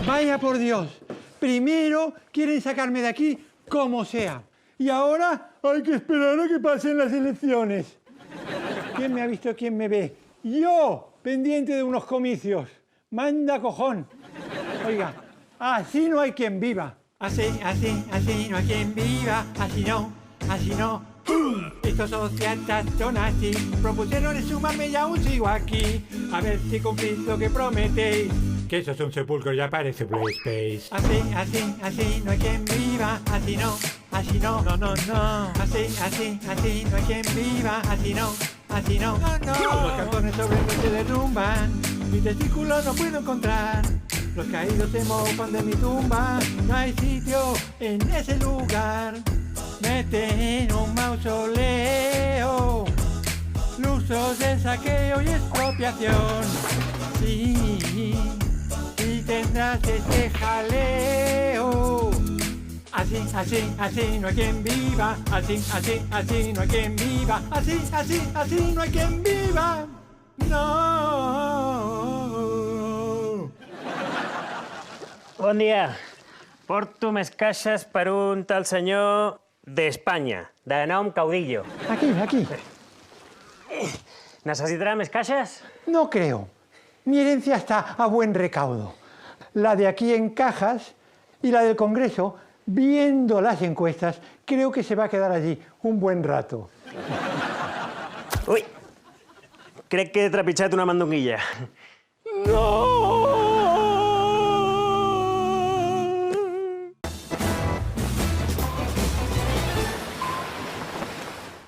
Vaya por Dios. Primero quieren sacarme de aquí como sea. Y ahora hay que esperar a que pasen las elecciones. ¿Quién me ha visto, quién me ve? Yo, pendiente de unos comicios. Manda cojón. Oiga, así no hay quien viva. Así no hay quien viva. Así no. Estos socialistas son así. Propusieron sumarme y aún sigo aquí. A ver si cumplís lo que prometéis. Que eso es un sepulcro, ya parece Play Space. Así no hay quien viva. Así no. Así no. Así no hay quien viva. Así no. Los cartones sobre mí se derrumban. Mi testículo no puedo encontrar. Los caídos se mofan de mi tumba. No hay sitio en ese lugar. Meten un mausoleo. Luzos de saqueo y expropiación. Sí, tendrás este jaleo. Así no hay quien viva. Así no hay quien viva. Así no hay quien viva. No. Bon dia. Porto més caixes per un tal senyor d'Espanya, de nom Caudillo. Aquí. Necessitarà més caixes? No creo. Mi herencia está a buen recaudo. La de aquí en cajas y la del Congreso, viendo las encuestas, creo que se va a quedar allí un buen rato. Ui! Crec que he trepitjat una mandonguilla. No!